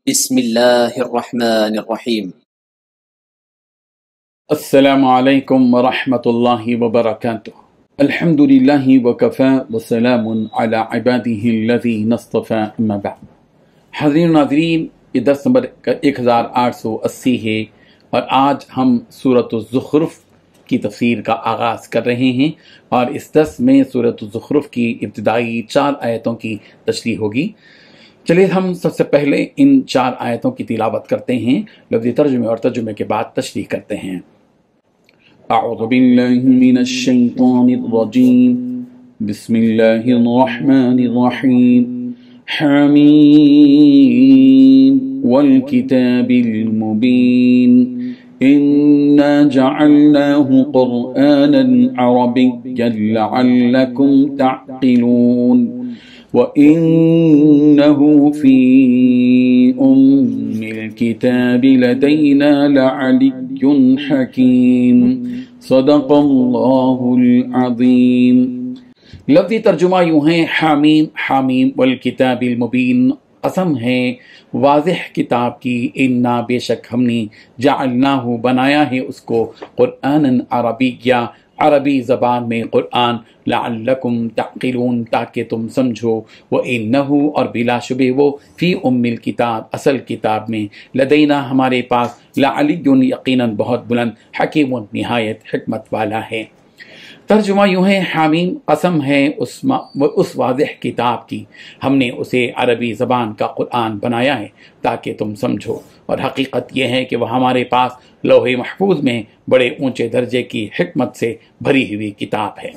بسم الله الرحمن الرحيم. السلام عليكم ورحمة الله وبركاته. الحمد لله وكفى وسلام على عباده الذين اصطفى اما بعد. حاضرین و ناظرین، یہ درس نمبر 1880 ہے اور آج ہم سورۃ الزخرف کی تفسیر کا آغاز کر رہے ہیں، اور اس درس میں سورۃ الزخرف کی ابتدائی 4 آیتوں کی تشریح ہوگی۔ چلیے ہم سب سے پہلے ان 4 آیتوں کی تلاوت کرتے ہیں، لفظی ترجمے اور ترجمے کے بعد تشریح کرتے ہیں۔ اعوذ باللہ من الشیطان الرجیم، بسم اللہ الرحمن الرحیم، حمیم والکتاب المبین، انا جعلناه قرآنا عربیا لعلکم تعقلون، وَإِنَّهُ فِي أُمِّ الْكِتَابِ لَدَيْنَا لَعَلِيٌّ حَكِيمٌ صدق اللہ العظیم۔ لفظی ترجمہ یوں ہے، حامیم حامیم والکتاب المبین، قسم ہے واضح کتاب کی، انا بے شک ہم نے جعلناہ بنایا ہے اس کو، قرآن عربیہ عربی زبان میں قرآن، لعلکم تعقلون تاکہ تم سمجھو، وَإِنَّهُ اور بلا شبہ وہ، فی ام الکتاب اصل کتاب میں، لدینا ہمارے پاس، لعلی یقیناً بہت بلند، حکیم نہایت حکمت والا ہے۔ ترجمہ یوں ہے، حامیم قسم ہے اس واضح کتاب کی، ہم نے اسے عربی زبان کا قرآن بنایا ہے تاکہ تم سمجھو، اور حقیقت یہ ہے کہ وہ ہمارے پاس لوح محفوظ میں بڑے اونچے درجے کی حکمت سے بھری ہوئی کتاب ہے۔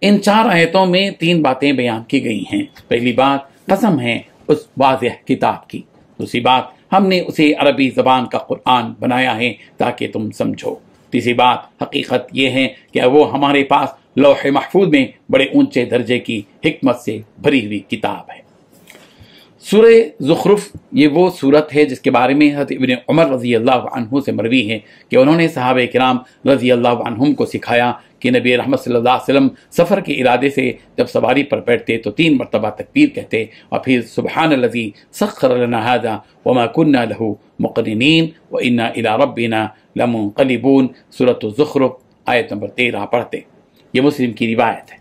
ان 4 آیتوں میں 3 باتیں بیان کی گئی ہیں۔ پہلی بات، قسم ہے اس واضح کتاب کی۔ دوسری بات، ہم نے اسے عربی زبان کا قرآن بنایا ہے تاکہ تم سمجھو۔ تیسری بات، حقیقت یہ ہے کہ وہ ہمارے پاس لوح محفوظ میں بڑے اونچے درجے کی حکمت سے بھری ہوئی کتاب ہے۔ سورہ زخرف یہ وہ صورت ہے جس کے بارے میں حضرت ابن عمر رضی اللہ عنہ سے مروی ہے کہ انہوں نے صحابہ کرام رضی اللہ عنہم کو سکھایا کہ نبی رحمت صلی اللہ علیہ وسلم سفر کے ارادے سے جب سواری پر بیٹھتے تو 3 مرتبہ تکبیر کہتے، اور پھر سبحان الذی سخر لنا ھذا وما كنا له مقرنین وانا الى ربنا لمنقلبون، سورۃ الزخرف آیت نمبر 13 پڑھتے۔ یہ مسلم کی روایت ہے۔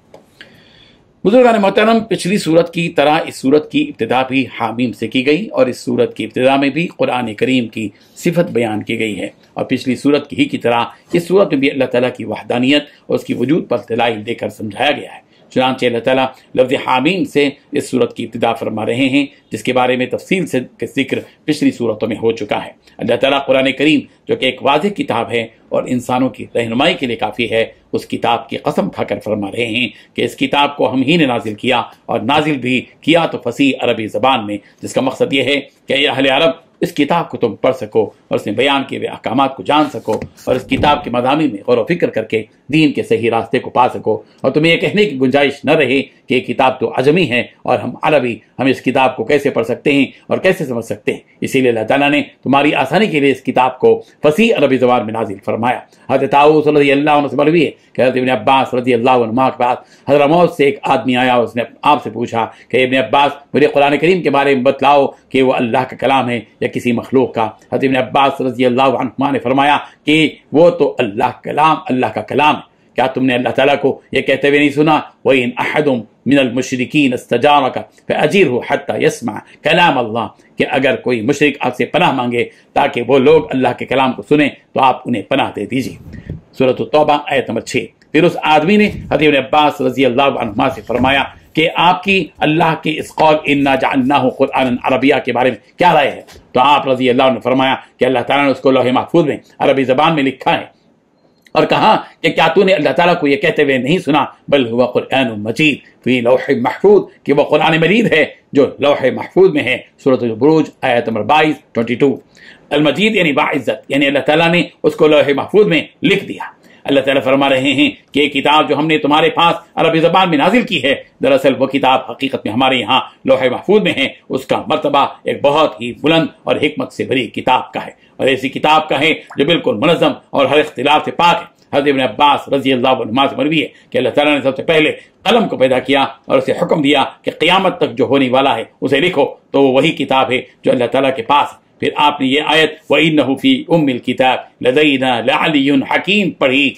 بزرگان محترم، پچھلی صورت کی طرح اس صورت کی ابتدا بھی حامیم سے کی گئی، اور اس صورت کی ابتدا میں بھی قرآن کریم کی صفت بیان کی گئی ہے، اور پچھلی صورت کی ہی کی طرح اس صورت میں بھی اللہ تعالیٰ کی وحدانیت اور اس کی وجود پر دلائل دے کر سمجھایا گیا ہے۔ چنانچہ اللہ تعالیٰ لفظ حامیم سے اس صورت کی ابتدا فرما رہے ہیں، جس کے بارے میں تفصیل سے ذکر پچھلی صورتوں میں ہو چکا ہے۔ اللہ تعالیٰ قرآن کریم جو کہ ایک واضح کتاب ہے اور انسانوں کی رہنمائی کے لیے کافی ہے، اس کتاب کی قسم کھا کر فرما رہے ہیں کہ اس کتاب کو ہم ہی نے نازل کیا، اور نازل بھی کیا تو فصیح عربی زبان میں، جس کا مقصد یہ ہے کہ اے اہل عرب، اس کتاب کو تم پڑھ سکو اور اس میں بیان کیے ہوئے احکامات کو جان سکو، اور اس کتاب کے مضامین میں غور و فکر کر کے دین کے صحیح راستے کو پا سکو، اور تمہیں یہ کہنے کی گنجائش نہ رہے کہ یہ کتاب تو عجمی ہے اور ہم عربی، ہم اس کتاب کو کیسے پڑھ سکتے ہیں اور کیسے سمجھ سکتے ہیں۔ اسی لیے اللہ تعالیٰ نے تمہاری آسانی کے لیے اس کتاب کو فصیح عربی زبان میں نازل فرمایا۔ حضرت طاؤس رضی اللہ عنہ سے مروی ہے کہ حضرت ابن عباس رضی اللہ عنہ کے بعد حضرت موت سے ایک آدمی آیا، اس نے آپ سے پوچھا کہ ابن عباس مجھے قرآن کریم کے بارے میں بتلاؤ کہ وہ اللہ کا کلام ہے یا کسی مخلوق کا۔ حضرت ابن عباس رضی اللہ عنہ نے فرمایا کہ وہ تو اللہ کا کلام ہے۔ کیا تم نے اللہ تعالیٰ کو یہ کہتے ہوئے نہیں سنا، وَإِنْ أَحَدٌ مِّنَ الْمُشْرِكِينَ اسْتَجَارَكَ فَأَجِرْهُ حَتَّى يَسْمَعَ كَلَامَ اللَّهِ، کہ اگر کوئی مشرک آپ سے پناہ مانگے تاکہ وہ لوگ اللہ کے کلام کو سنیں تو آپ انہیں پناہ دے دیجیے۔ سورۃ التوبہ آیت نمبر 6۔ پھر اس آدمی نے حضرت ابن عباس رضی اللہ عنہما سے فرمایا کہ آپ کی اللہ کے اس قول انا جعلناہ قرآنا عربیہ کے بارے میں کیا رائے ہے؟ تو آپ رضی اللہ عنہ نے فرمایا کہ اللہ تعالیٰ نے اس کو لوح محفوظ میں عربی زبان میں لکھا ہے، اور کہا کہ کیا تو نے اللہ تعالیٰ کو یہ کہتے ہوئے نہیں سنا، بل ہوا قرآن مجید فی لوح محفوظ، کہ وہ قرآن مجید ہے جو لوح محفوظ میں ہے۔ سورۃ البروج آیت نمبر 22۔ المجید یعنی باعزت، یعنی اللہ تعالیٰ نے اس کو لوح محفوظ میں لکھ دیا۔ اللہ تعالیٰ فرما رہے ہیں کہ یہ کتاب جو ہم نے تمہارے پاس عربی زبان میں نازل کی ہے، دراصل وہ کتاب حقیقت میں ہمارے یہاں لوح محفوظ میں ہے، اس کا مرتبہ ایک بہت ہی بلند اور حکمت سے بھری کتاب کا ہے، اور ایسی کتاب کا ہے جو بالکل منظم اور ہر اختلاف سے پاک ہے۔ حضرت ابن عباس رضی اللہ عنہما سے مروی ہے کہ اللہ تعالیٰ نے سب سے پہلے قلم کو پیدا کیا اور اسے حکم دیا کہ قیامت تک جو ہونے والا ہے اسے لکھو، تو وہ وہی کتاب ہے جو اللہ تعالیٰ کے پاس ہے۔ پھر آپ نے یہ آیت وَإِنَّهُ فِي أُمِّ الْكِتَابِ لَدَيْنَا لَعَلِيٌّ حَكِيمٌ پڑھی،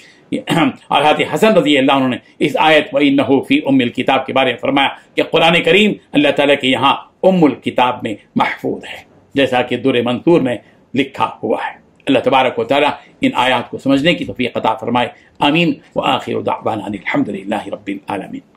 اور حضرت حسن رضی اللہ عنہ نے اس آیت وَإِنَّهُ فِي أُمِّ الْكِتَابِ کے بارے میں فرمایا کہ قرآن کریم اللہ تعالیٰ کے یہاں ام الکتاب میں محفوظ ہے، جیسا کہ در منصور میں لکھا ہوا ہے۔ اللہ تبارک و تعالیٰ ان آیات کو سمجھنے کی توفیق عطا فرمائے، آمین۔ وآخر دعوانا الحمد للہ رب العالمین۔